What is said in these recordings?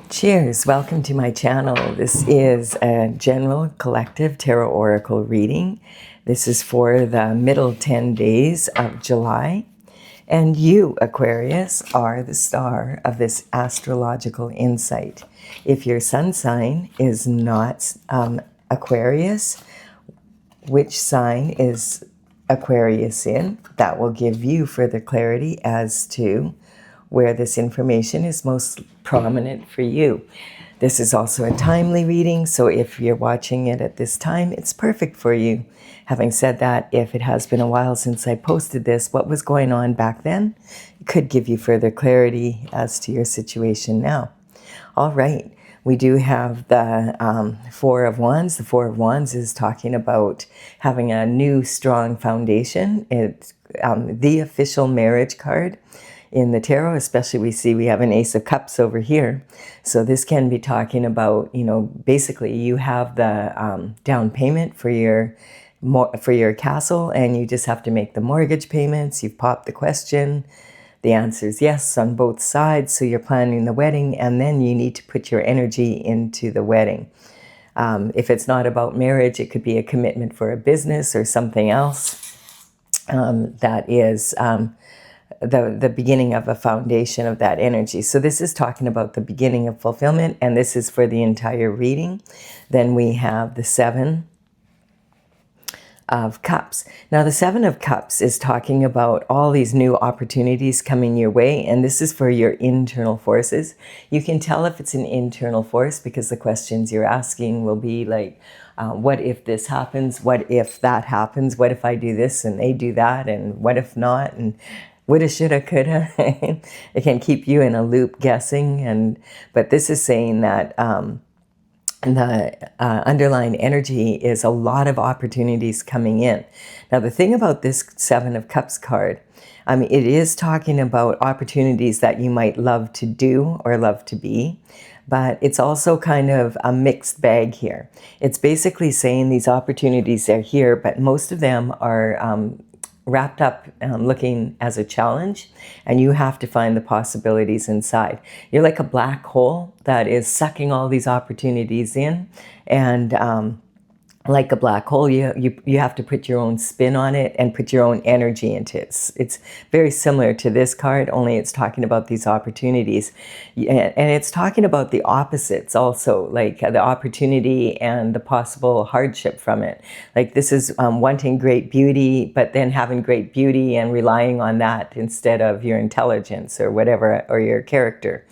Cheers! Welcome to my channel. This is a general collective tarot oracle reading. This is for the middle 10 days of July. And you, Aquarius, are the star of this astrological insight. If your sun sign is not Aquarius, which sign is Aquarius in? That will give you further clarity as to where this information is most prominent for you. This is also a timely reading, so if you're watching it at this time, it's perfect for you. Having said that, if it has been a while since I posted this, what was going on back then, it could give you further clarity as to your situation now. All right, we do have the Four of Wands. The Four of Wands is talking about having a new, strong foundation. It's the official marriage card in the tarot, especially we have an Ace of Cups over here. So this can be talking about, basically you have the down payment for your castle, and you just have to make the mortgage payments. You've popped the question. The answer is yes on both sides. So you're planning the wedding, and then you need to put your energy into the wedding. If it's not about marriage, it could be a commitment for a business or something else that is the beginning of a foundation of that energy. So this is talking about the beginning of fulfillment, and this is for the entire reading. Then we have the Seven of Cups. Now the Seven of Cups is talking about all these new opportunities coming your way, and this is for your internal forces. You can tell if it's an internal force because the questions you're asking will be like, what if this happens? What if that happens? What if I do this and they do that? And what if not? And woulda, shoulda, coulda. It can keep you in a loop guessing. But this is saying that the underlying energy is a lot of opportunities coming in. Now, the thing about this Seven of Cups card, it is talking about opportunities that you might love to do or love to be, but it's also kind of a mixed bag here. It's basically saying these opportunities are here, but most of them are wrapped up looking as a challenge, and you have to find the possibilities inside. You're like a black hole that is sucking all these opportunities in, and like a black hole, you have to put your own spin on it and put your own energy into it. It's very similar to this card, only it's talking about these opportunities. And it's talking about the opposites also, like the opportunity and the possible hardship from it. Like this is wanting great beauty, but then having great beauty and relying on that instead of your intelligence or whatever, or your character.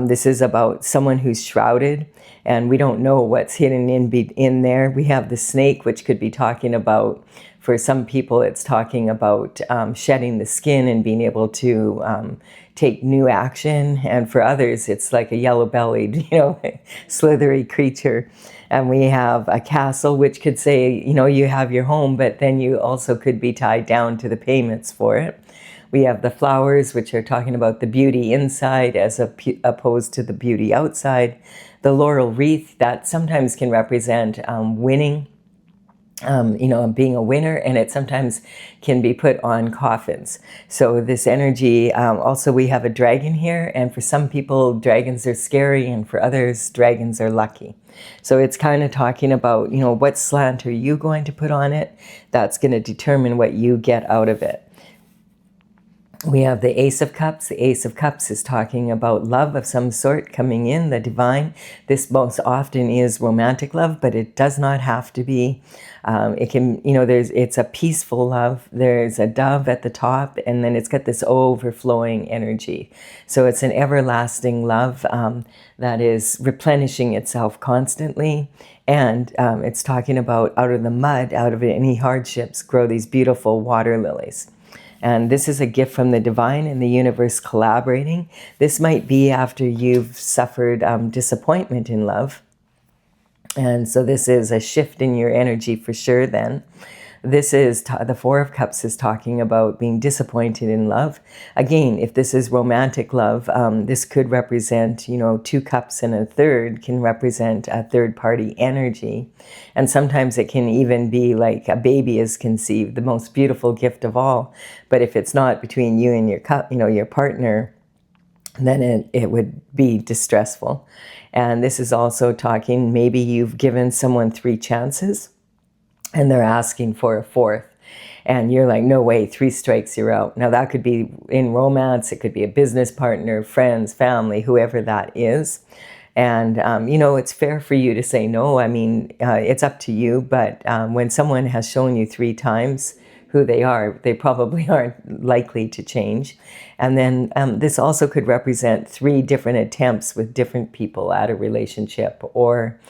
This is about someone who's shrouded, and we don't know what's hidden in there. We have the snake, which could be talking about, for some people, it's talking about shedding the skin and being able to take new action. And for others, it's like a yellow-bellied, slithery creature. And we have a castle, which could say, you have your home, but then you also could be tied down to the payments for it. We have the flowers, which are talking about the beauty inside as opposed to the beauty outside. The laurel wreath, that sometimes can represent winning, being a winner, and it sometimes can be put on coffins. So this energy, also we have a dragon here, and for some people, dragons are scary, and for others, dragons are lucky. So it's kind of talking about, what slant are you going to put on it? That's going to determine what you get out of it. We have the Ace of Cups. The Ace of Cups is talking about love of some sort coming in, the divine. This most often is romantic love, but it does not have to be. It can, it's a peaceful love. There's a dove at the top, and then it's got this overflowing energy. So it's an everlasting love that is replenishing itself constantly. And it's talking about out of the mud, out of any hardships, grow these beautiful water lilies. And this is a gift from the divine and the universe collaborating. This might be after you've suffered disappointment in love. And so this is a shift in your energy for sure then. This is, the Four of Cups is talking about being disappointed in love. Again, if this is romantic love, this could represent, two cups and a third can represent a third party energy. And sometimes it can even be like a baby is conceived, the most beautiful gift of all. But if it's not between you and your partner, then it would be distressful. And this is also talking, maybe you've given someone 3 chances and they're asking for a 4th. And you're like, no way, 3 strikes, you're out. Now that could be in romance, it could be a business partner, friends, family, whoever that is. And, you know, it's fair for you to say no. I mean, it's up to you. But when someone has shown you 3 times who they are, they probably aren't likely to change. And then this also could represent 3 different attempts with different people at a relationship, or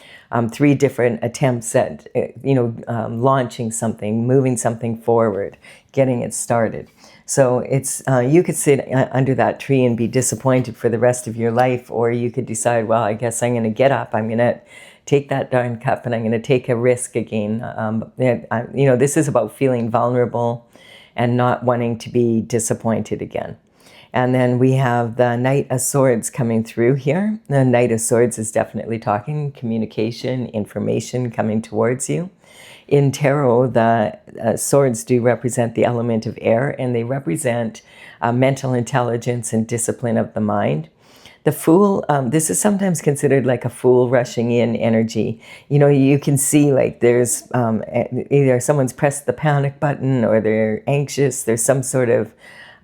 3 different attempts at, you know, launching something, moving something forward, getting it started. So it's you could sit under that tree and be disappointed for the rest of your life, or you could decide, well, I guess I'm going to get up. I'm going to take that darn cup and I'm going to take a risk again. You know, this is about feeling vulnerable and not wanting to be disappointed again. And then we have the Knight of Swords coming through here. The Knight of Swords is definitely talking communication, information coming towards you. In tarot, the swords do represent the element of air, and they represent mental intelligence and discipline of the mind. The Fool, this is sometimes considered like a fool rushing in energy. You know, you can see like there's either someone's pressed the panic button or they're anxious. There's some sort of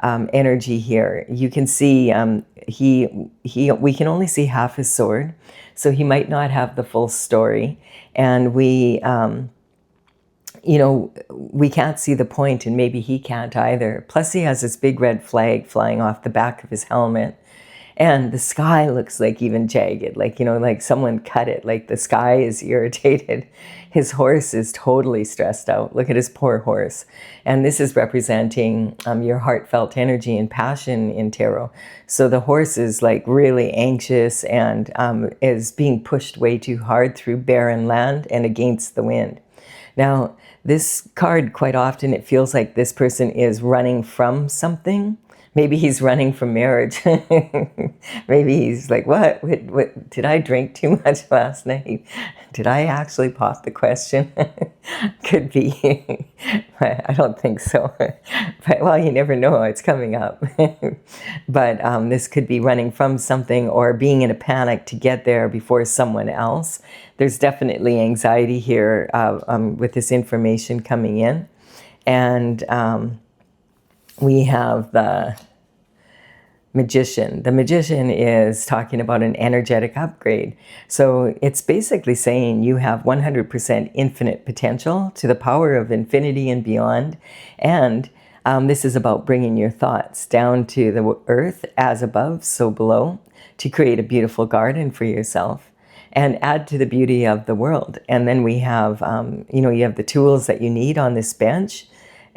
energy here. You can see we can only see half his sword, so he might not have the full story. And we, you know, we can't see the point, and maybe he can't either. Plus he has this big red flag flying off the back of his helmet. And the sky looks like even jagged, like, you know, like someone cut it, like the sky is irritated. His horse is totally stressed out. Look at his poor horse. And this is representing your heartfelt energy and passion in tarot. So the horse is like really anxious and is being pushed way too hard through barren land and against the wind. Now, this card, quite often, it feels like this person is running from something. Maybe he's running from marriage. Maybe he's like, what? Did I drink too much last night? Did I actually pop the question? Could be. I don't think so. But, well, you never know. It's coming up. But this could be running from something or being in a panic to get there before someone else. There's definitely anxiety here with this information coming in. And we have the Magician. The Magician is talking about an energetic upgrade. So it's basically saying you have 100% infinite potential to the power of infinity and beyond. And this is about bringing your thoughts down to the earth, as above, so below, to create a beautiful garden for yourself and add to the beauty of the world. And then we have, you know, you have the tools that you need on this bench.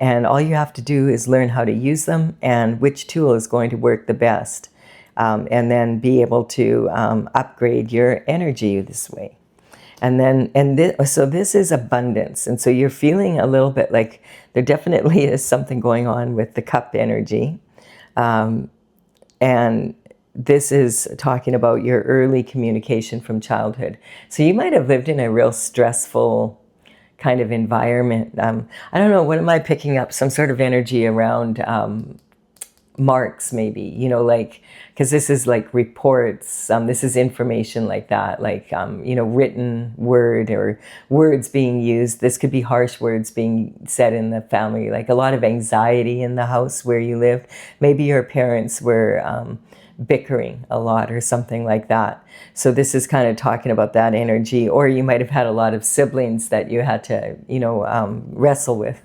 And all you have to do is learn how to use them and which tool is going to work the best. And then be able to upgrade your energy this way. And then, so this is abundance. And so you're feeling a little bit like there definitely is something going on with the cup energy. And this is talking about your early communication from childhood. So you might have lived in a real stressful kind of environment. I don't know, what am I picking up? Some sort of energy around marks, maybe, you know, like, because this is like reports, this is information like that, like, you know, written word or words being used. This could be harsh words being said in the family, like a lot of anxiety in the house where you lived. Maybe your parents were bickering a lot or something like that. So this is kind of talking about that energy. Or you might have had a lot of siblings that you had to, you know, wrestle with.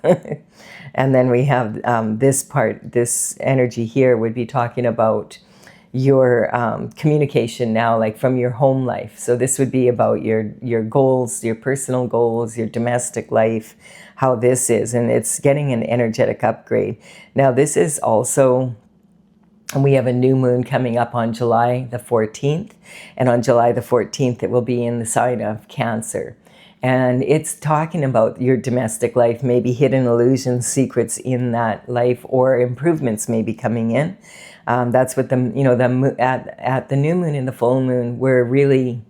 And then we have this part, this energy here would be talking about your communication now, like from your home life. So this would be about your goals, your personal goals, your domestic life, how this is. And it's getting an energetic upgrade. Now this is also, and we have a new moon coming up on July the 14th. And on July the 14th, it will be in the sign of Cancer. And it's talking about your domestic life, maybe hidden illusions, secrets in that life, or improvements maybe coming in. That's what the, you know, at the new moon and the full moon, we're really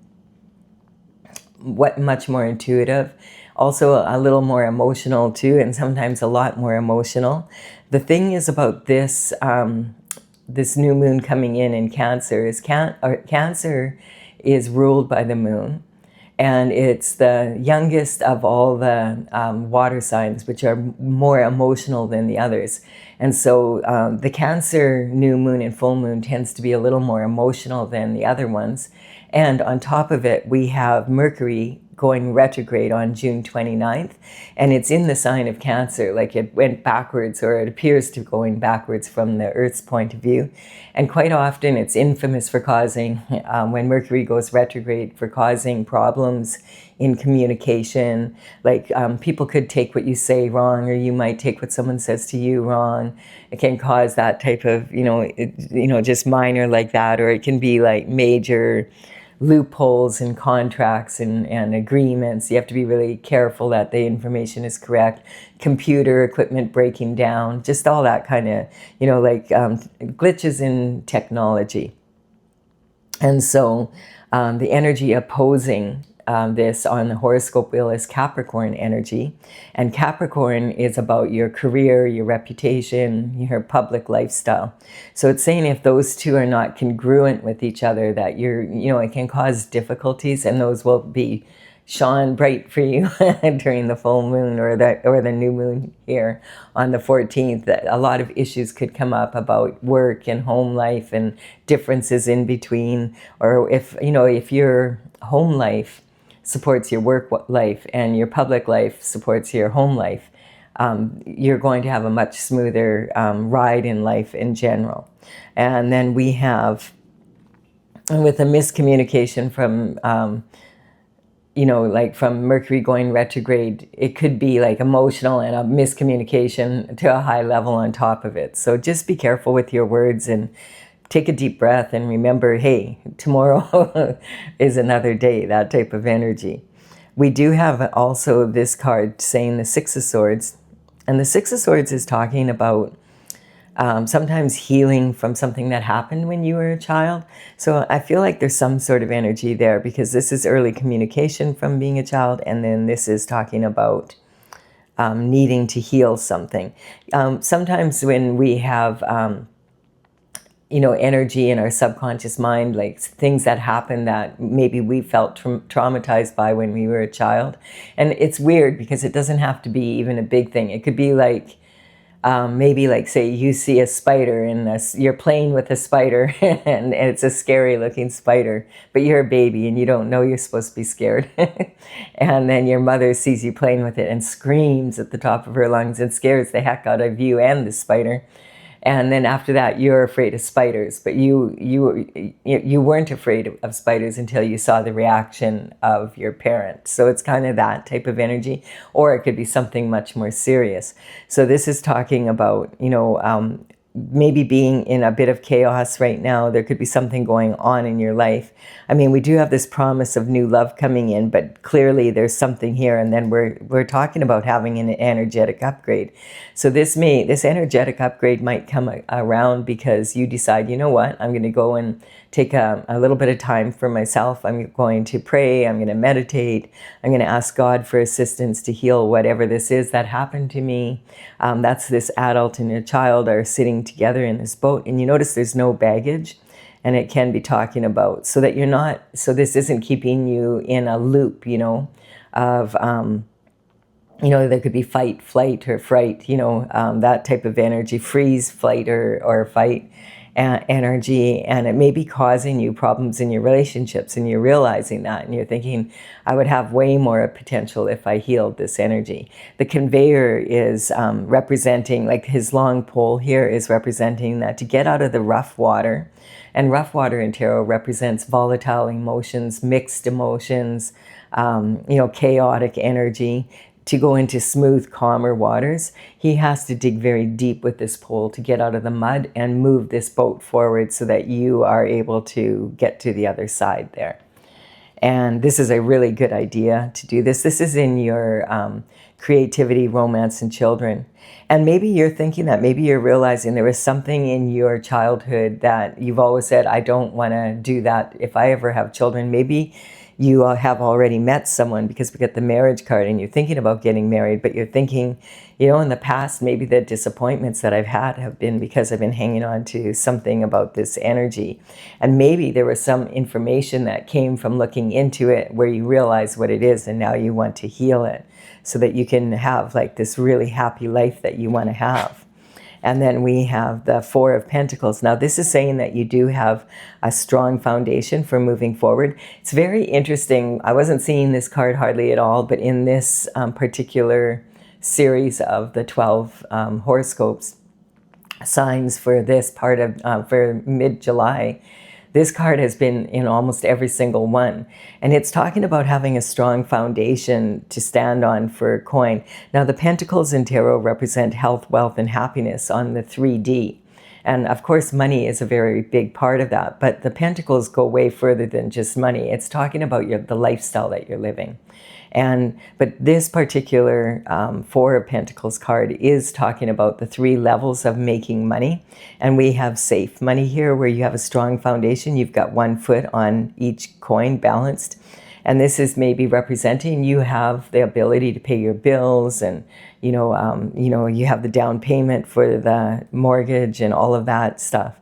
much more intuitive. Also a little more emotional too, and sometimes a lot more emotional. The thing is about this, this new moon coming in Cancer is Cancer is ruled by the moon. And it's the youngest of all the water signs, which are more emotional than the others. And so the Cancer new moon and full moon tends to be a little more emotional than the other ones. And on top of it, we have Mercury going retrograde on June 29th. And it's in the sign of Cancer, like it went backwards, or it appears to going backwards from the Earth's point of view. And quite often it's infamous for causing, when Mercury goes retrograde, for causing problems in communication. Like people could take what you say wrong, or you might take what someone says to you wrong. It can cause that type of, just minor like that, or it can be like major loopholes in contracts and agreements. You have to be really careful that the information is correct. Computer equipment breaking down, just all that kind of, glitches in technology. And so the energy opposing this on the horoscope wheel is Capricorn energy. And Capricorn is about your career, your reputation, your public lifestyle. So it's saying if those two are not congruent with each other, that it can cause difficulties, and those will be shone bright for you during the full moon or the new moon here on the 14th. That a lot of issues could come up about work and home life and differences in between, or if your home life supports your work life and your public life supports your home life, you're going to have a much smoother ride in life in general. And then we have, with a miscommunication from from Mercury going retrograde, it could be like emotional and a miscommunication to a high level on top of it. So just be careful with your words and take a deep breath and remember, hey, tomorrow is another day, that type of energy. We do have also this card saying the Six of Swords. And the Six of Swords is talking about sometimes healing from something that happened when you were a child. So I feel like there's some sort of energy there, because this is early communication from being a child, and then this is talking about needing to heal something. Sometimes when we have energy in our subconscious mind, like things that happen that maybe we felt traumatized by when we were a child. And it's weird because it doesn't have to be even a big thing. It could be like, maybe like say you see a spider and you're playing with a spider and it's a scary looking spider, but you're a baby and you don't know you're supposed to be scared. And then your mother sees you playing with it and screams at the top of her lungs and scares the heck out of you and the spider. And then after that, you're afraid of spiders, but you weren't afraid of spiders until you saw the reaction of your parent. So it's kind of that type of energy, or it could be something much more serious. So this is talking about, maybe being in a bit of chaos right now. There could be something going on in your life. I mean, we do have this promise of new love coming in, but clearly there's something here. And then we're talking about having an energetic upgrade. So this energetic upgrade might come around because you decide, you know what, I'm going to go and take a little bit of time for myself. I'm going to pray. I'm going to meditate. I'm going to ask God for assistance to heal whatever this is that happened to me. That's this adult and a child are sitting together in this boat. And you notice there's no baggage. And it can be talking about so that you're not, so this isn't keeping you in a loop, of, there could be fight, flight, or fright, that type of energy, freeze, flight, or fight energy. And it may be causing you problems in your relationships, and you're realizing that, and you're thinking, I would have way more potential if I healed this energy. The conveyor is representing, like his long pole here is representing that to get out of the rough water. And rough water in tarot represents volatile emotions, mixed emotions, chaotic energy. To go into smooth, calmer waters, he has to dig very deep with this pole to get out of the mud and move this boat forward so that you are able to get to the other side there. And this is a really good idea to do this. This is in your creativity, romance, and children. And maybe you're thinking that, maybe you're realizing there was something in your childhood that you've always said, I don't want to do that if I ever have children. Maybe you have already met someone, because we get the marriage card and you're thinking about getting married, but you're thinking, you know, in the past, maybe the disappointments that I've had have been because I've been hanging on to something about this energy. And maybe there was some information that came from looking into it where you realize what it is, and now you want to heal it so that you can have like this really happy life that you want to have. And then we have the Four of Pentacles. Now, this is saying that you do have a strong foundation for moving forward. It's very interesting. I wasn't seeing this card hardly at all, but in this particular series of the 12 horoscopes signs for this part of, for mid-July, this card has been in almost every single one. And it's talking about having a strong foundation to stand on for coin. Now, the Pentacles in Tarot represent health, wealth, and happiness on the 3D. And of course, money is a very big part of that. But the Pentacles go way further than just money. It's talking about the lifestyle that you're living. But this particular Four of Pentacles card is talking about the 3 levels of making money. And we have safe money here, where you have a strong foundation. You've got 1 foot on each coin balanced. And this is maybe representing you have the ability to pay your bills, and you have the down payment for the mortgage and all of that stuff.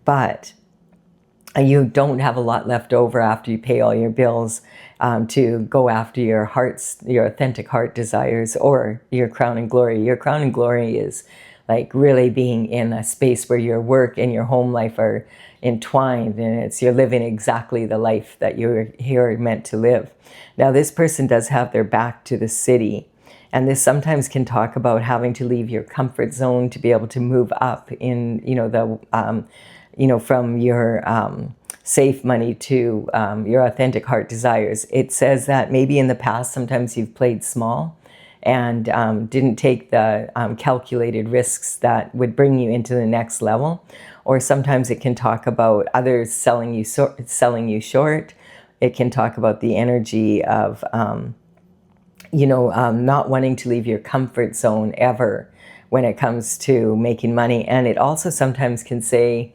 But you don't have a lot left over after you pay all your bills to go after your authentic heart desires, or your crown and glory. Your crown and glory is like really being in a space where your work and your home life are entwined, and you're living exactly the life that you're here meant to live. Now, this person does have their back to the city, and this sometimes can talk about having to leave your comfort zone to be able to move up in, from your safe money to your authentic heart desires. It says that maybe in the past, sometimes you've played small and didn't take the calculated risks that would bring you into the next level. Or sometimes it can talk about others selling you short. It can talk about the energy of, not wanting to leave your comfort zone ever when it comes to making money. And it also sometimes can say,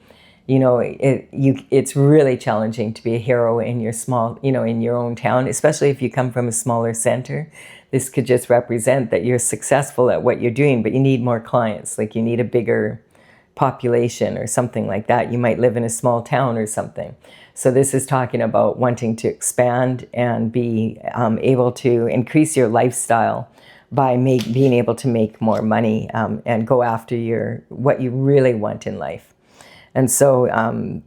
it's really challenging to be a hero in your in your own town, especially if you come from a smaller center. This could just represent that you're successful at what you're doing, but you need more clients. Like you need a bigger population or something like that. You might live in a small town or something. So this is talking about wanting to expand and be able to increase your lifestyle by being able to make more money and go after what you really want in life. And so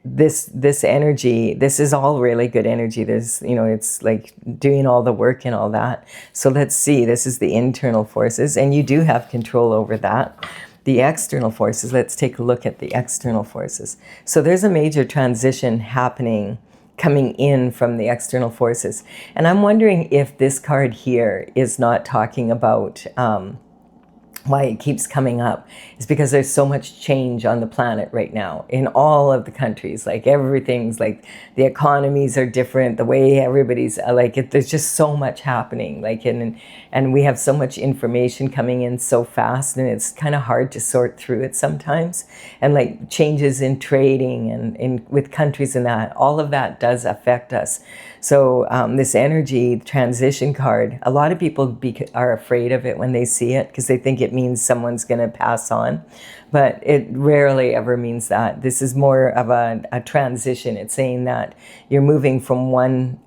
this energy, this is all really good energy. There's, it's like doing all the work and all that. So let's see, this is the internal forces, and you do have control over that. The external forces, let's take a look at the external forces. So there's a major transition coming in from the external forces. And I'm wondering if this card here is not talking about why it keeps coming up is because there's so much change on the planet right now in all of the countries. Like everything's like the economies are different, the way everybody's there's just so much happening, and we have so much information coming in so fast, and it's kind of hard to sort through it sometimes. And like changes in trading and with countries and that, all of that does affect us. So this energy transition card, a lot of people are afraid of it when they see it because they think it means someone's going to pass on. But it rarely ever means that. This is more of a transition. It's saying that you're moving from one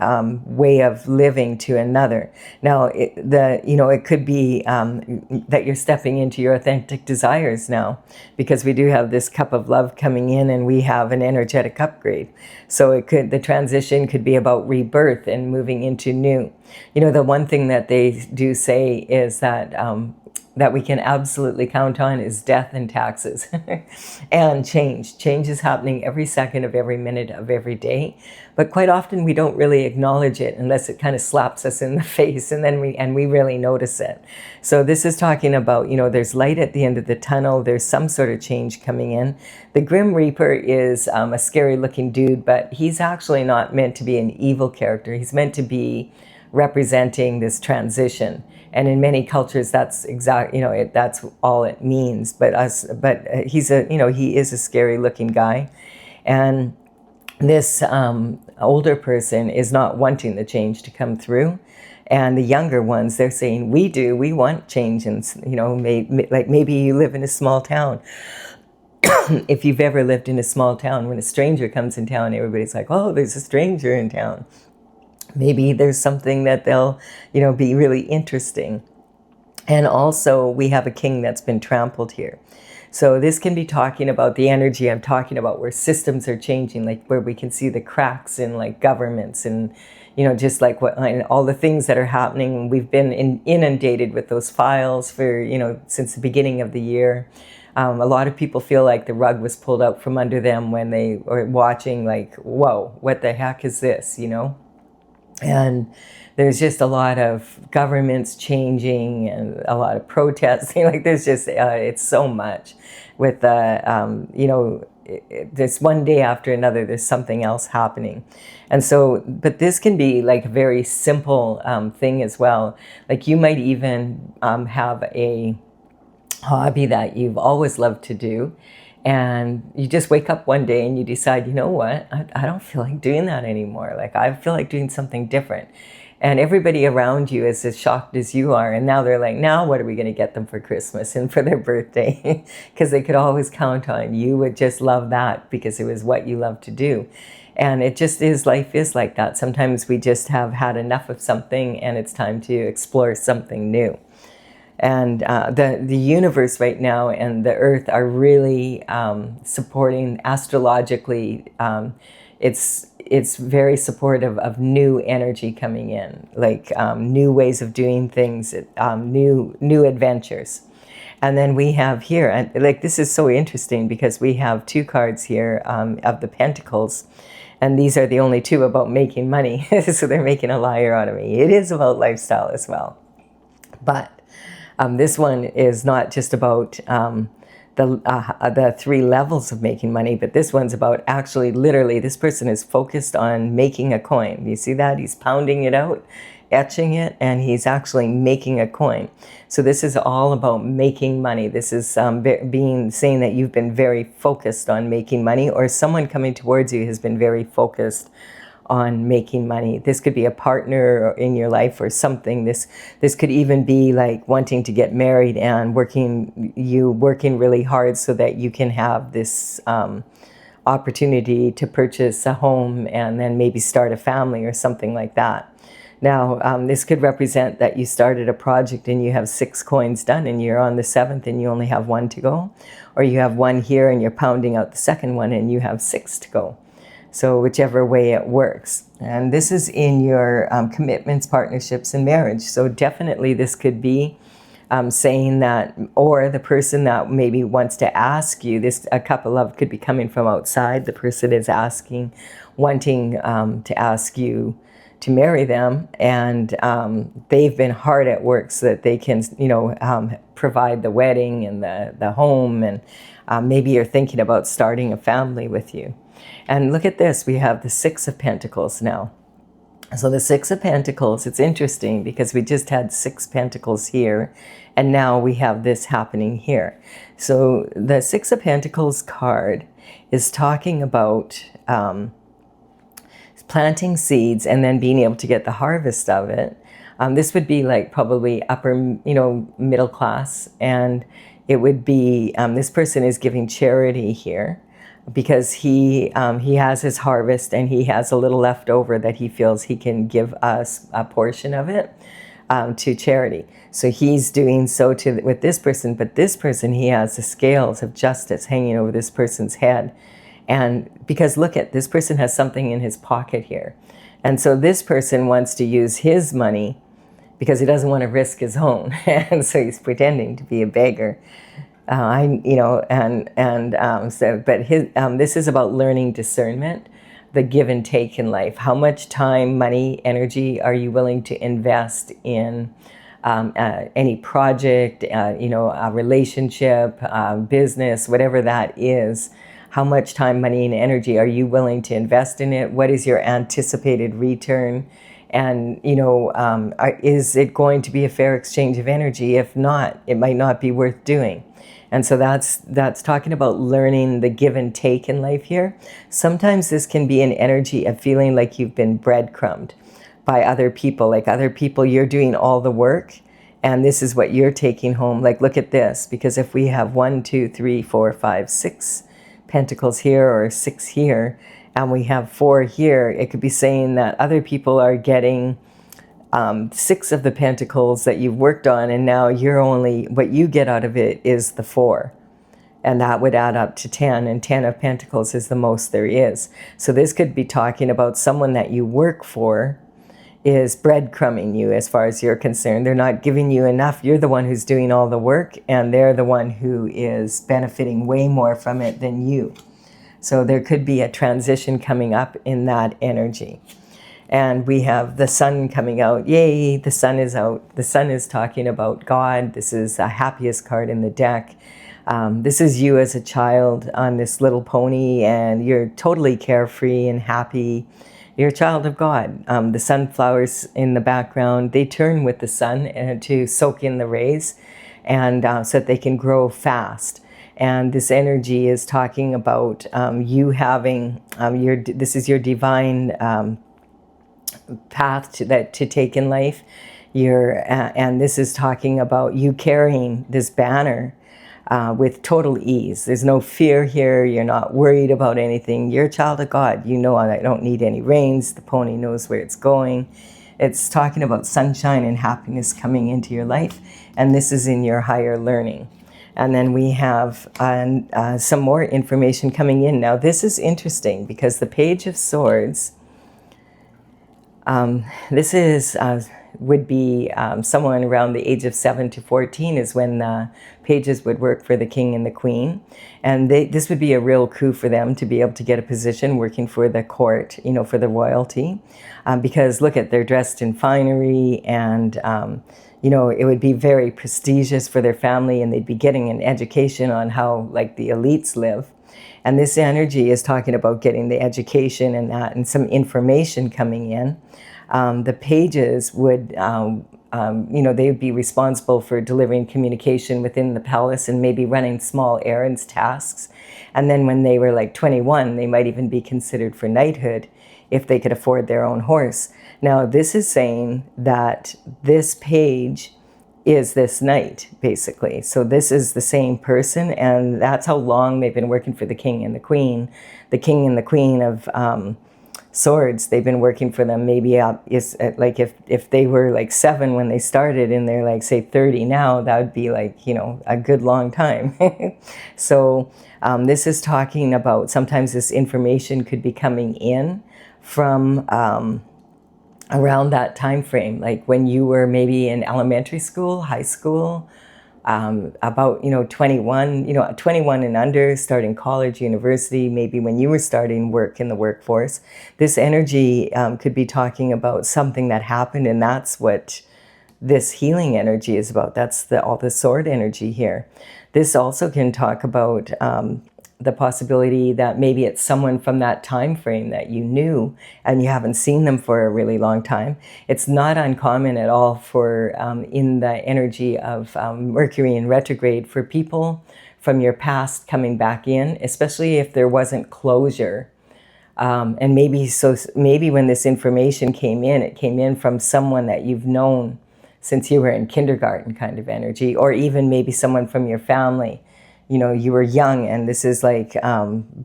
way of living to another. Now, it could be that you're stepping into your authentic desires now, because we do have this cup of love coming in, and we have an energetic upgrade. So the transition could be about rebirth and moving into new. The one thing that they do say is that that we can absolutely count on is death and taxes and change. Change is happening every second of every minute of every day. But quite often we don't really acknowledge it unless it kind of slaps us in the face, and then we really notice it. So this is talking about, there's light at the end of the tunnel. There's some sort of change coming in. The Grim Reaper is a scary looking dude, but he's actually not meant to be an evil character. He's meant to be representing this transition. And in many cultures, that's that's all it means. But he's he is a scary looking guy, and this older person is not wanting the change to come through. And the younger ones, they're saying, we want change. And, like maybe you live in a small town. If you've ever lived in a small town, when a stranger comes in town, everybody's like, oh, there's a stranger in town. Maybe there's something that they'll, be really interesting. And also we have a king that's been trampled here. So this can be talking about the energy I'm talking about, where systems are changing, like where we can see the cracks in like governments and, just like and all the things that are happening. We've been inundated with those files for, since the beginning of the year. A lot of people feel like the rug was pulled out from under them when they are watching, like, whoa, what the heck is this, And there's just a lot of governments changing and a lot of protesting. Like there's just, it's so much with, this one day after another, there's something else happening. And so, but this can be like a very simple thing as well. Like you might even have a hobby that you've always loved to do. And you just wake up one day and you decide, you know what, I don't feel like doing that anymore. Like I feel like doing something different. And everybody around you is as shocked as you are. And now they're like, now what are we going to get them for Christmas and for their birthday? Because they could always count on you would just love that because it was what you love to do. And it just is, life is like that. Sometimes we just have had enough of something and it's time to explore something new. And the universe right now and the earth are really supporting astrologically. It's very supportive of new energy coming in, like new ways of doing things, new adventures. And then we have here, and like this is so interesting because we have two cards here of the Pentacles. And these are the only two about making money. So they're making a liar out of me. It is about lifestyle as well. But this one is not just about the three levels of making money, but this one's about actually, literally, this person is focused on making a coin. You see that? He's pounding it out, etching it, and he's actually making a coin. So this is all about making money. This is saying that you've been very focused on making money, or someone coming towards you has been very focused on making money. This could be a partner in your life or something. This could even be like wanting to get married and working really hard so that you can have this opportunity to purchase a home and then maybe start a family or something like that. Now, this could represent that you started a project and you have 6 coins done and you're on the 7th and you only have 1 to go. Or you have 1 here and you're pounding out the second one and you have 6 to go. So whichever way it works. And this is in your commitments, partnerships, and marriage. So definitely this could be saying that, or the person that maybe wants to ask you, a cup of love could be coming from outside. The person is asking, wanting to ask you to marry them, and they've been hard at work so that they can, provide the wedding and the home, and maybe you're thinking about starting a family with you. And look at this, we have the 6 of Pentacles now. So the 6 of Pentacles, it's interesting because we just had 6 Pentacles here, and now we have this happening here. So the 6 of Pentacles card is talking about planting seeds and then being able to get the harvest of it. This would be like probably upper, middle class, and it would be, this person is giving charity here because he has his harvest and he has a little left over that he feels he can give us a portion of it to charity. So he's doing so with this person, but this person, he has the scales of justice hanging over this person's head. And because look at, this person has something in his pocket here. And so this person wants to use his money because he doesn't want to risk his own. And so he's pretending to be a beggar. This is about learning discernment, the give and take in life. How much time, money, energy are you willing to invest in any project, a relationship, business, whatever that is? How much time, money, and energy are you willing to invest in it? What is your anticipated return? And, is it going to be a fair exchange of energy? If not, it might not be worth doing. And so that's talking about learning the give and take in life here. Sometimes this can be an energy of feeling like you've been breadcrumbed by other people. Like other people, you're doing all the work, and this is what you're taking home. Like, look at this, because if we have 1, 2, 3, 4, 5, 6 pentacles here, or 6 here, and we have 4 here, it could be saying that other people are getting 6 of the pentacles that you've worked on, and now what you get out of it is the 4. And that would add up to 10, and 10 of pentacles is the most there is. So this could be talking about someone that you work for is breadcrumbing you as far as you're concerned. They're not giving you enough. You're the one who's doing all the work, and they're the one who is benefiting way more from it than you. So there could be a transition coming up in that energy. And we have the sun coming out. Yay, the sun is out. The sun is talking about God. This is the happiest card in the deck. This is you as a child on this little pony, and you're totally carefree and happy. You're a child of God. The sunflowers in the background, they turn with the sun to soak in the rays, and so that they can grow fast. And this energy is talking about you having this is your divine path to take in life. And this is talking about you carrying this banner with total ease. There's no fear here. You're not worried about anything. You're a child of God. You know, I don't need any reins. The pony knows where it's going. It's talking about sunshine and happiness coming into your life. And this is in your higher learning. And then we have some more information coming in. Now, this is interesting because the Page of Swords, this is would be someone around the age of 7 to 14 is when the pages would work for the king and the queen. And this would be a real coup for them to be able to get a position working for the court, for the royalty. Because look they're dressed in finery, and, it would be very prestigious for their family, and they'd be getting an education on how, like, the elites live. And this energy is talking about getting the education and that, and some information coming in. The pages would, they would be responsible for delivering communication within the palace and maybe running small errands tasks. And then when they were like 21, they might even be considered for knighthood if they could afford their own horse. Now, this is saying that this page is this knight, basically. So this is the same person, and that's how long they've been working for the king and the queen. The king and the queen of Swords, they've been working for them maybe like if they were like 7 when they started, and they're like, say, 30 now, that would be like, a good long time. So this is talking about sometimes this information could be coming in from around that time frame, like when you were maybe in elementary school, high school, about 21 and under, starting college, university, maybe when you were starting work in the workforce. This energy could be talking about something that happened, and that's what this healing energy is about. That's all the sword energy here. This also can talk about the possibility that maybe it's someone from that time frame that you knew and you haven't seen them for a really long time. It's not uncommon at all for in the energy of Mercury in retrograde for people from your past coming back in, especially if there wasn't closure. And maybe when this information came in, it came in from someone that you've known since you were in kindergarten, kind of energy, or even maybe someone from your family. You were young, and this is like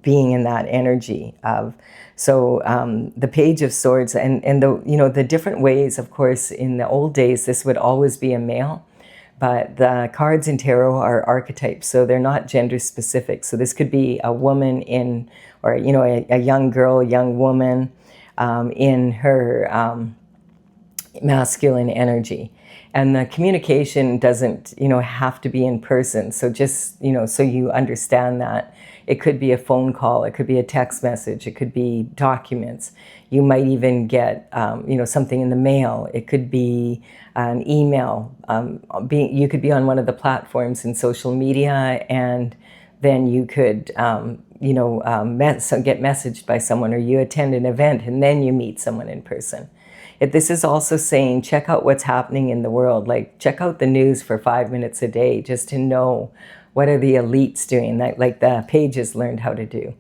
being in that energy of. So the Page of Swords, and the different ways, of course, in the old days, this would always be a male, but the cards in tarot are archetypes, so they're not gender specific. So this could be a woman or a young girl, young woman in her masculine energy. And the communication doesn't, have to be in person. So just, so you understand that. It could be a phone call. It could be a text message. It could be documents. You might even get, something in the mail. It could be an email. You could be on one of the platforms in social media, and then you could, get messaged by someone, or you attend an event and then you meet someone in person. This is also saying, check out what's happening in the world. Like, check out the news for 5 minutes a day just to know what are the elites doing, like the pages learned how to do.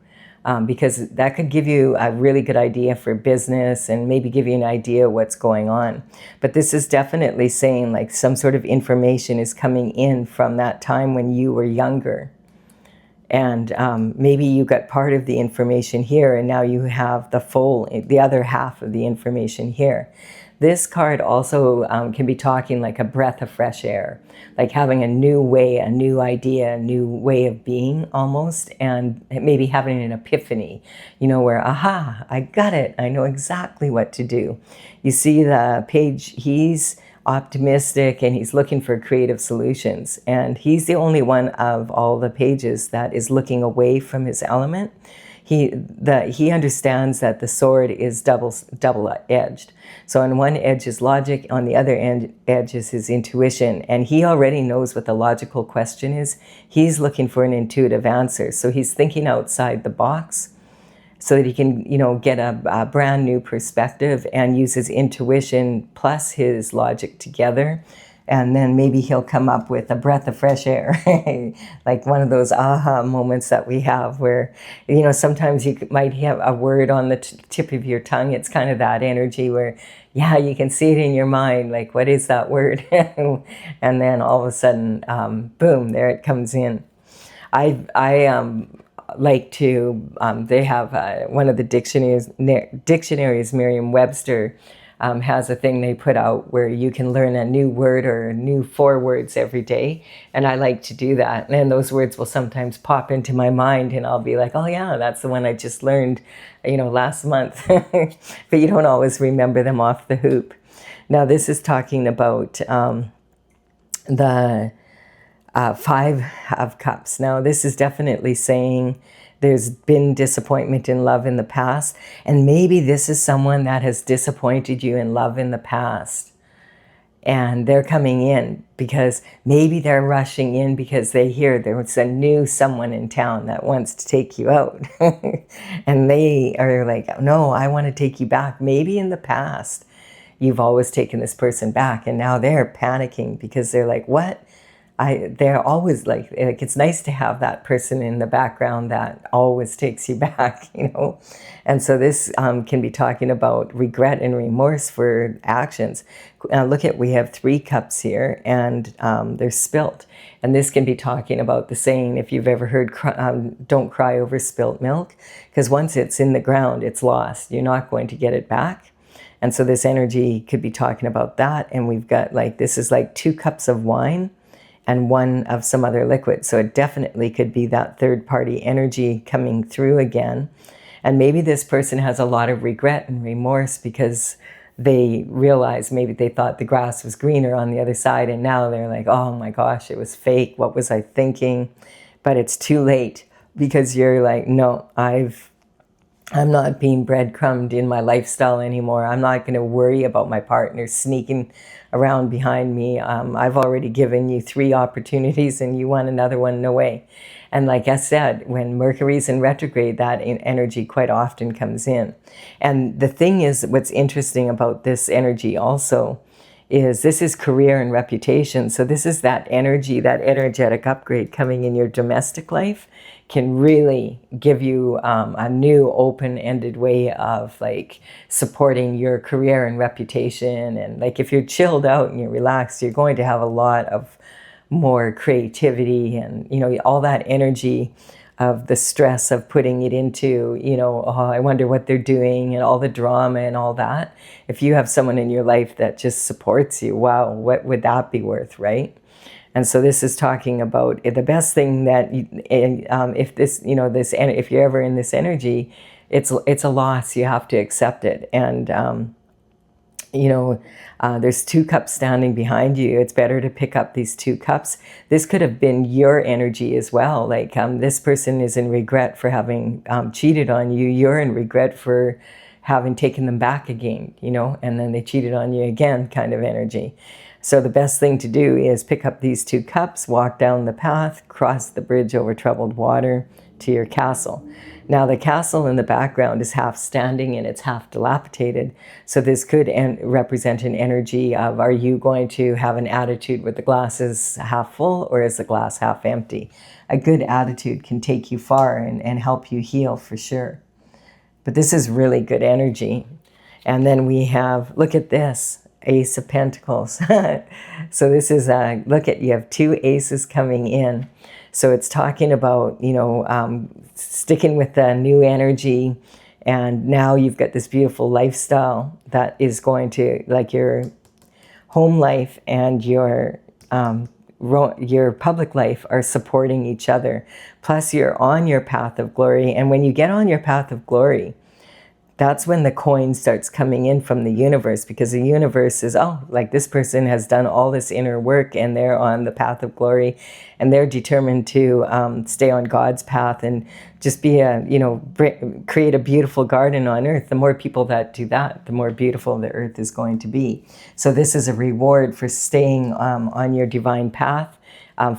Because that could give you a really good idea for business and maybe give you an idea what's going on. But this is definitely saying like some sort of information is coming in from that time when you were younger. And maybe you got part of the information here and now you have the other half of the information here. This card also can be talking like a breath of fresh air, like having a new way, a new idea, a new way of being almost, and maybe having an epiphany, where, aha, I got it. I know exactly what to do. You see the page, he's optimistic and he's looking for creative solutions. And he's the only one of all the pages that is looking away from his element. He understands that the sword is double-edged. So on one edge is logic, on the other edge is his intuition. And he already knows what the logical question is. He's looking for an intuitive answer. So he's thinking outside the box so that he can, get a brand new perspective and use his intuition plus his logic together. And then maybe he'll come up with a breath of fresh air, like one of those aha moments that we have where, sometimes you might have a word on the tip of your tongue. It's kind of that energy where, yeah, you can see it in your mind, like, what is that word? And then all of a sudden, boom, there it comes in. I like to, they have one of the dictionaries, Merriam-Webster, has a thing they put out where you can learn a new word or a new 4 words every day. And I like to do that. And those words will sometimes pop into my mind and I'll be like, oh yeah, that's the one I just learned, last month. But you don't always remember them off the hoop. Now this is talking about the 5 of Cups. Now this is definitely saying there's been disappointment in love in the past, and maybe this is someone that has disappointed you in love in the past. And they're coming in because maybe they're rushing in because they hear there's a new someone in town that wants to take you out. And they are like, no, I want to take you back. Maybe in the past, you've always taken this person back, and now they're panicking because they're like, what? They're always like, it's nice to have that person in the background that always takes you back, And so this can be talking about regret and remorse for actions. Look we have 3 cups here, and they're spilt. And this can be talking about the saying, if you've ever heard, don't cry over spilt milk, because once it's in the ground, it's lost. You're not going to get it back. And so this energy could be talking about that. And we've got this is like 2 cups of wine and 1 of some other liquid. So it definitely could be that third-party energy coming through again. And maybe this person has a lot of regret and remorse because they realize maybe they thought the grass was greener on the other side, and now they're like, oh my gosh, it was fake. What was I thinking? But it's too late because you're like, no, I'm not being breadcrumbed in my lifestyle anymore. I'm not going to worry about my partner sneaking around behind me. I've already given you 3 opportunities and you want another one, no way. And like I said, when Mercury's in retrograde, that energy quite often comes in. And the thing is, what's interesting about this energy also is this is career and reputation. So this is that energy, that energetic upgrade coming in your domestic life can really give you a new open-ended way of supporting your career and reputation. And if you're chilled out and you're relaxed, you're going to have a lot of more creativity and, all that energy of the stress of putting it into, oh, I wonder what they're doing and all the drama and all that. If you have someone in your life that just supports you, wow, what would that be worth, right? And so this is talking about the best thing that if you're ever in this energy, it's a loss. You have to accept it. And there's 2 cups standing behind you. It's better to pick up these 2 cups. This could have been your energy as well. This person is in regret for having cheated on you. You're in regret for having taken them back again, and then they cheated on you again kind of energy. So the best thing to do is pick up these 2 cups, walk down the path, cross the bridge over troubled water to your castle. Now the castle in the background is half standing and it's half dilapidated. So this could represent an energy of, are you going to have an attitude where the glass is half full or is the glass half empty? A good attitude can take you far and help you heal for sure. But this is really good energy. And then we have, look at this, Ace of Pentacles. So this is, look at, you have two aces coming in. So it's talking about, you know, sticking with the new energy. And now you've got this beautiful lifestyle that is going to, like your home life and your public life are supporting each other. Plus you're on your path of glory. And when you get on your path of glory, that's when the coin starts coming in from the universe, because the universe is, oh, like this person has done all this inner work and they're on the path of glory and they're determined to stay on God's path and just be a, you know, create a beautiful garden on earth. The more people that do that, the more beautiful the earth is going to be. So this is a reward for staying on your divine path.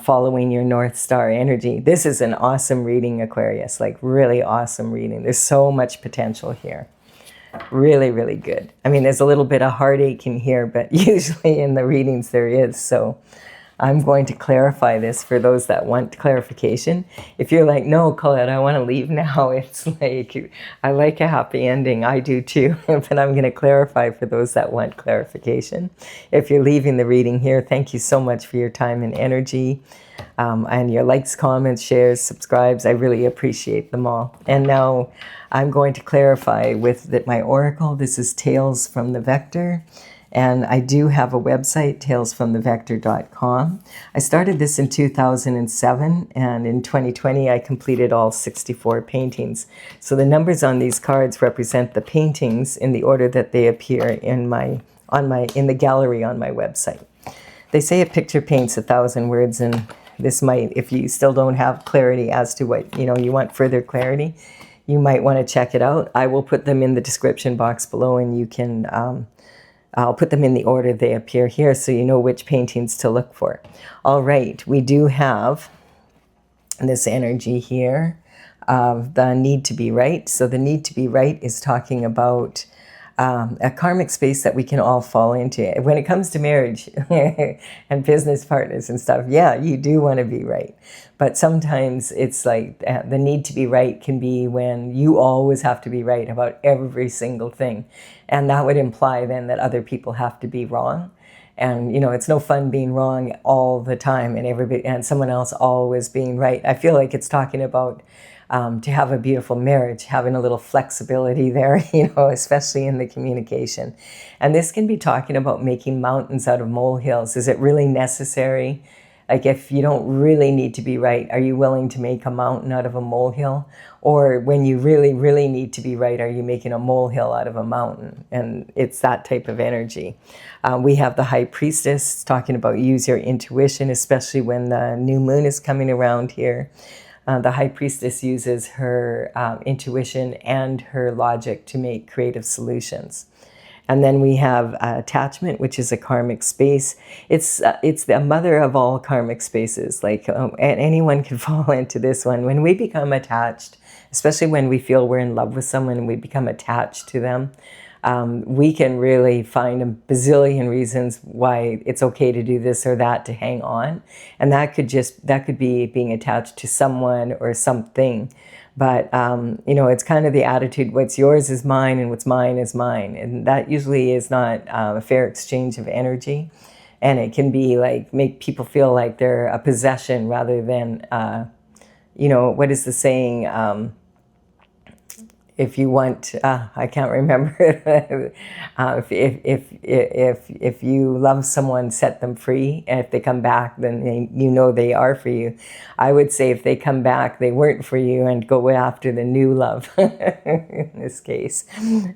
Following your North Star energy. This is an awesome reading, Aquarius, like really awesome reading. There's so much potential here. Really, really good. I mean, there's a little bit of heartache in here, but usually in the readings there is. So I'm going to clarify this for those that want clarification. If you're like, no, Colette, I want to leave now. It's like, I like a happy ending. I do too. But I'm going to clarify for those that want clarification. If you're leaving the reading here, thank you so much for your time and energy. And your likes, comments, shares, subscribes. I really appreciate them all. And now I'm going to clarify with my oracle. This is Tales from the Vector. And I do have a website, talesfromthevector.com. I started this in 2007, and in 2020 I completed all 64 paintings. So the numbers on these cards represent the paintings in the order that they appear in the gallery on my website. They say a picture paints 1,000 words, and this might, if you still don't have clarity as to what, you want further clarity, you might want to check it out. I will put them in the description box below, and you can I'll put them in the order they appear here so you know which paintings to look for. All right, we do have this energy here of the need to be right. So the need to be right is talking about a karmic space that we can all fall into. When it comes to marriage and business partners and stuff, yeah, you do want to be right. But sometimes it's like the need to be right can be when you always have to be right about every single thing. And that would imply then that other people have to be wrong. And, it's no fun being wrong all the time and someone else always being right. I feel like it's talking about to have a beautiful marriage, having a little flexibility there, especially in the communication. And this can be talking about making mountains out of molehills. Is it really necessary? Like, if you don't really need to be right, are you willing to make a mountain out of a molehill? Or when you really, really need to be right, are you making a molehill out of a mountain? And it's that type of energy. We have the High Priestess talking about use your intuition, especially when the new moon is coming around here. The High Priestess uses her intuition and her logic to make creative solutions. And then we have attachment, which is a karmic space. It's the mother of all karmic spaces. Like anyone can fall into this one. When we become attached, especially when we feel we're in love with someone and we become attached to them, we can really find a bazillion reasons why it's okay to do this or that to hang on. And that could be being attached to someone or something. But, it's kind of the attitude, what's yours is mine and what's mine is mine. And that usually is not a fair exchange of energy. And it can be like, make people feel like they're a possession rather than, what is the saying? If you want, I can't remember. If you love someone, set them free. And if they come back, then they are for you. I would say if they come back, they weren't for you, and go after the new love in this case.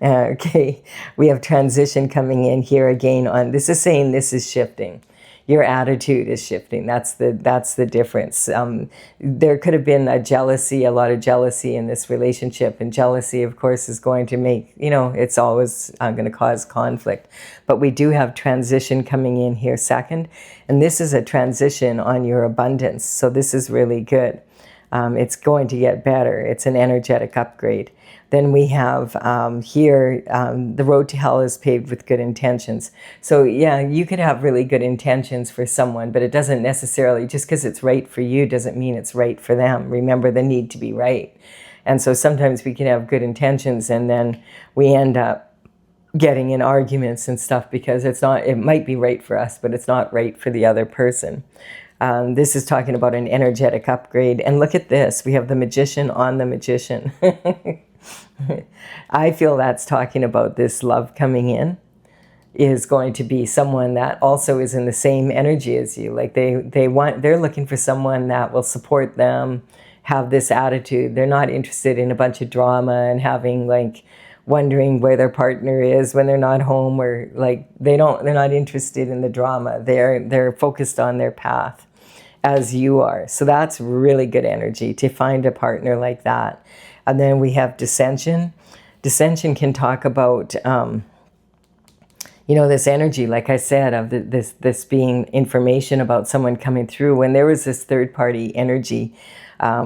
Okay, we have transition coming in here again on, this is saying this is shifting. Your attitude is shifting. That's the difference. There could have been a lot of jealousy in this relationship, and jealousy, of course, is going to make, it's always going to cause conflict. But we do have transition coming in here second, and this is a transition on your abundance. So this is really good. It's going to get better. It's an energetic upgrade. Then we have here, the road to hell is paved with good intentions. So yeah, you could have really good intentions for someone, but it doesn't necessarily, just because it's right for you doesn't mean it's right for them. Remember the need to be right. And so sometimes we can have good intentions and then we end up getting in arguments and stuff because it might be right for us, but it's not right for the other person. This is talking about an energetic upgrade. And look at this. We have the Magician on the Magician. I feel that's talking about this love coming in is going to be someone that also is in the same energy as you. Like they're looking for someone that will support them, have this attitude. They're not interested in a bunch of drama and having like wondering where their partner is when they're not home, or like they're not interested in the drama. They're focused on their path as you are. So that's really good energy to find a partner like that. And then we have dissension. Dissension can talk about, this energy, like I said, of this being information about someone coming through. When there was this third-party energy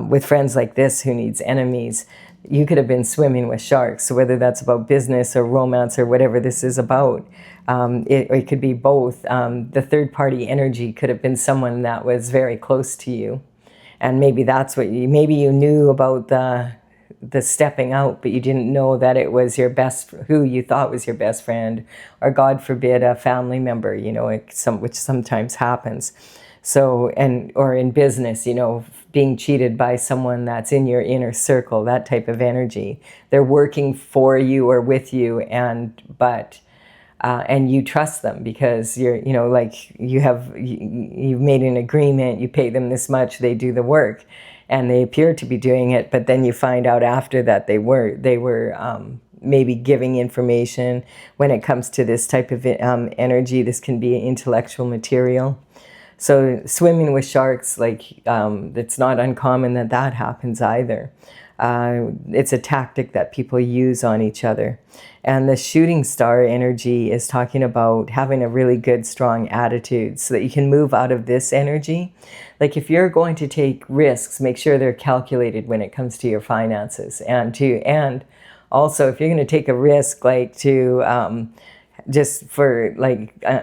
with friends like this who needs enemies, you could have been swimming with sharks. So whether that's about business or romance or whatever this is about, it could be both. The third-party energy could have been someone that was very close to you. And maybe that's what maybe you knew about the stepping out, but you didn't know that it was who you thought was your best friend, or God forbid, a family member, which sometimes happens. So, or in business, being cheated by someone that's in your inner circle, that type of energy. They're working for you or with you, and you trust them because you've made an agreement, you pay them this much, they do the work. And they appear to be doing it, but then you find out after that they were maybe giving information. When it comes to this type of energy, this can be intellectual material. So swimming with sharks, it's not uncommon that happens either. It's a tactic that people use on each other. And the shooting star energy is talking about having a really good, strong attitude so that you can move out of this energy. Like if you're going to take risks, make sure they're calculated when it comes to your finances. And also, if you're going to take a risk,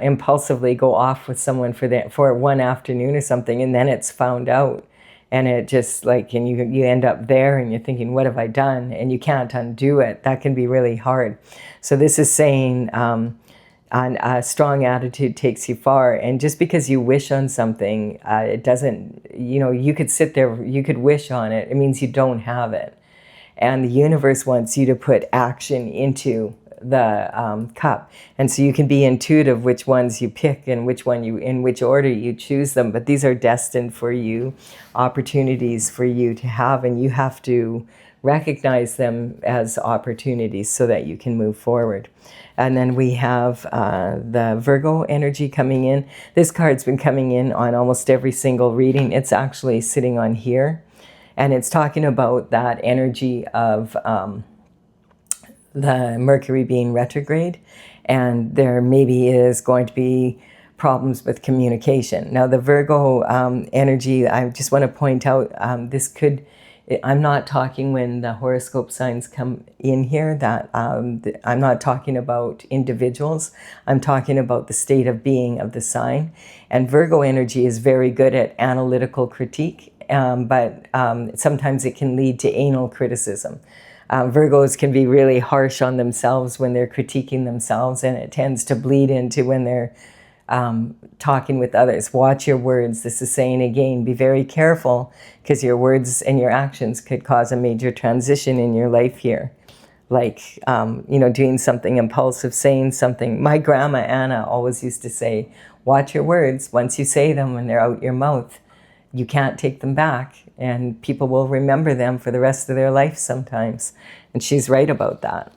impulsively go off with someone for one afternoon or something, and then it's found out. And it just and you end up there and you're thinking, what have I done? And you can't undo it. That can be really hard. So this is saying a strong attitude takes you far. And just because you wish on something, it doesn't, you could sit there, you could wish on it. It means you don't have it. And the universe wants you to put action into the cup. And so you can be intuitive which ones you pick and in which order you choose them. But these are destined for you, opportunities for you to have, and you have to recognize them as opportunities so that you can move forward. And then we have the Virgo energy coming in. This card's been coming in on almost every single reading. It's actually sitting on here. And it's talking about that energy of the Mercury being retrograde, and there maybe is going to be problems with communication. Now the Virgo energy, I just want to point out, I'm not talking when the horoscope signs come in here, that I'm not talking about individuals, I'm talking about the state of being of the sign. And Virgo energy is very good at analytical critique, but sometimes it can lead to anal criticism. Virgos can be really harsh on themselves when they're critiquing themselves, and it tends to bleed into when they're talking with others. Watch your words. This is saying again, be very careful, because your words and your actions could cause a major transition in your life here. Doing something impulsive, saying something. My grandma Anna always used to say, watch your words. Once you say them and they're out your mouth, you can't take them back, and people will remember them for the rest of their life sometimes. And she's right about that.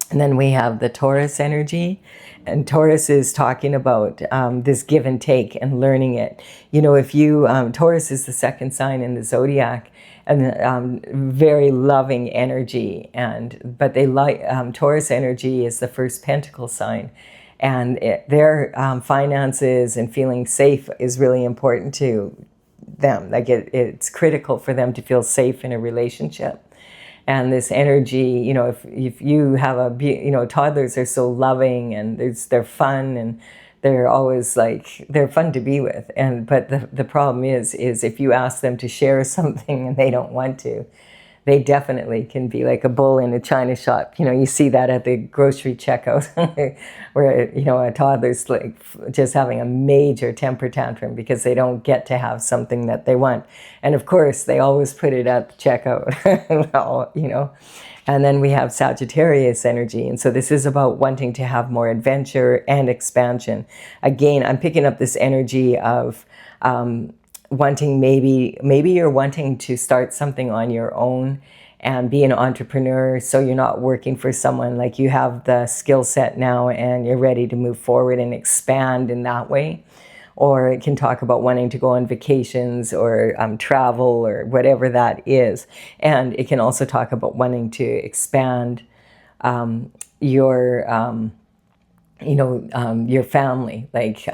And then we have the Taurus energy, and Taurus is talking about this give and take and learning it. Taurus is the second sign in the zodiac, and very loving energy. But Taurus energy is the first pentacle sign, and their finances and feeling safe is really important them. Like it's critical for them to feel safe in a relationship. And this energy, you know, if you have toddlers are so loving and they're fun and they're always like, they're fun to be with. But the problem is if you ask them to share something and they don't want to, they definitely can be like a bull in a china shop. You know, you see that at the grocery checkout where, you know, a toddler's like just having a major temper tantrum because they don't get to have something that they want. And of course, they always put it at the checkout, well, you know. And then we have Sagittarius energy. And so this is about wanting to have more adventure and expansion. Again, I'm picking up this energy of wanting, maybe you're wanting to start something on your own and be an entrepreneur, so you're not working for someone. Like you have the skill set now and you're ready to move forward and expand in that way. Or it can talk about wanting to go on vacations or travel or whatever that is. And it can also talk about wanting to expand your your family, like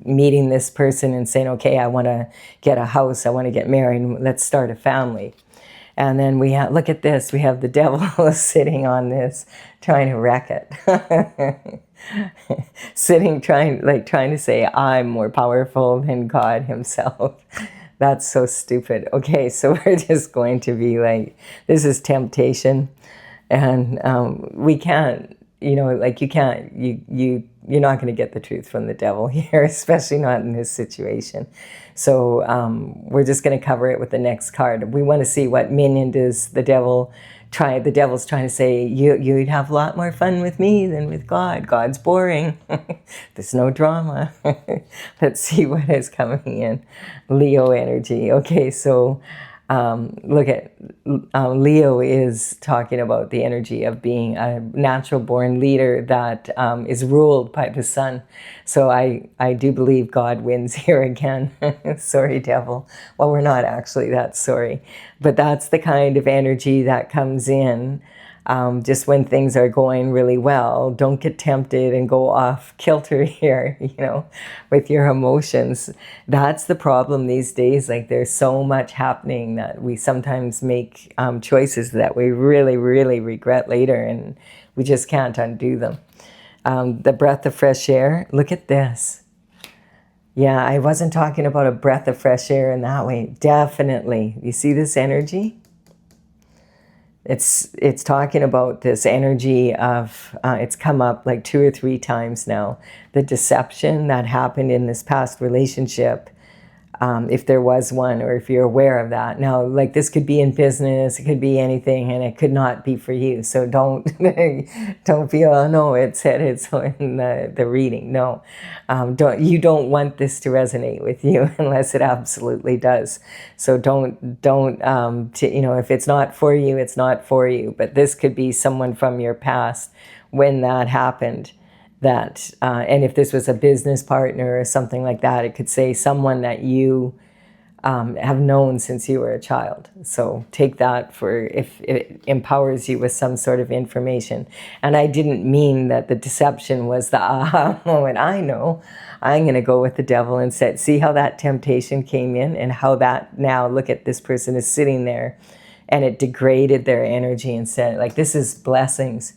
meeting this person and saying, okay, I want to get a house, I want to get married, let's start a family. And then we have, look at this, we have the devil sitting on this, trying to wreck it. trying to say, I'm more powerful than God himself. That's so stupid. Okay, so we're just going to be like, this is temptation. And we can't, you know, like you're not going to get the truth from the devil here, especially not in this situation. So we're just going to cover it with the next card. We want to see what minion does the devil try. The devil's trying to say, you'd have a lot more fun with me than with God. God's boring. There's no drama. Let's see what is coming in. Leo energy. Okay, so look at Leo is talking about the energy of being a natural born leader that is ruled by the sun. So I do believe God wins here again. Sorry, devil. Well, we're not actually that sorry. But that's the kind of energy that comes in just when things are going really well. Don't get tempted and go off kilter here, you know, with your emotions. That's the problem these days. Like there's so much happening that we sometimes make choices that we really, really regret later, and we just can't undo them. The breath of fresh air. Look at this. Yeah, I wasn't talking about a breath of fresh air in that way. Definitely. You see this energy? It's talking about this energy of, it's come up like 2 or 3 times now, the deception that happened in this past relationship, if there was one, or if you're aware of that. Now, like this could be in business, it could be anything, and it could not be for you. So don't feel, oh no, it said it's in the reading. No, you don't want this to resonate with you unless it absolutely does. So don't if it's not for you, it's not for you. But this could be someone from your past when that happened. And if this was a business partner or something like that, it could say someone that you have known since you were a child. So take that for if it empowers you with some sort of information. And I didn't mean that the deception was the aha moment. I know. I'm going to go with the devil and say, see how that temptation came in and how that now, look at this person is sitting there and it degraded their energy and said, like, this is blessings.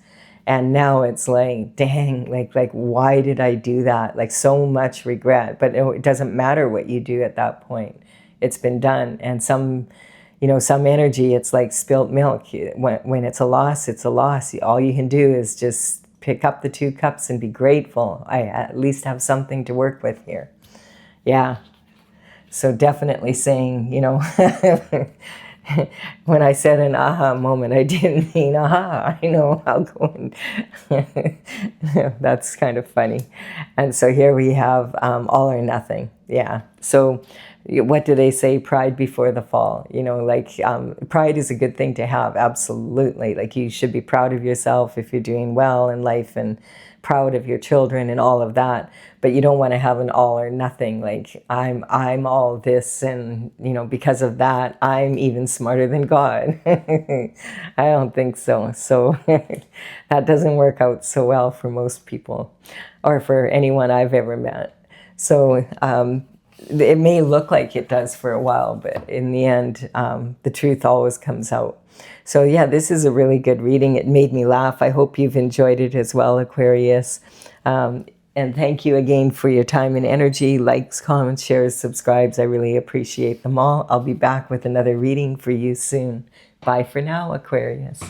And now it's like, dang, like, why did I do that? Like so much regret, but it doesn't matter what you do at that point. It's been done. And some energy, it's like spilt milk. When it's a loss, it's a loss. All you can do is just pick up the 2 cups and be grateful. I at least have something to work with here. Yeah. So definitely saying, when I said an aha moment, I didn't mean aha. I know, I'll go and that's kind of funny. And so here we have all or nothing. Yeah. So what do they say? Pride before the fall. Pride is a good thing to have. Absolutely. Like you should be proud of yourself if you're doing well in life and proud of your children and all of that. But you don't want to have an all or nothing. Like I'm all this, and because of that, I'm even smarter than God. I don't think so. So that doesn't work out so well for most people, or for anyone I've ever met. So it may look like it does for a while, but in the end, the truth always comes out. So yeah, this is a really good reading. It made me laugh. I hope you've enjoyed it as well, Aquarius. And thank you again for your time and energy. Likes, comments, shares, subscribes. I really appreciate them all. I'll be back with another reading for you soon. Bye for now, Aquarius.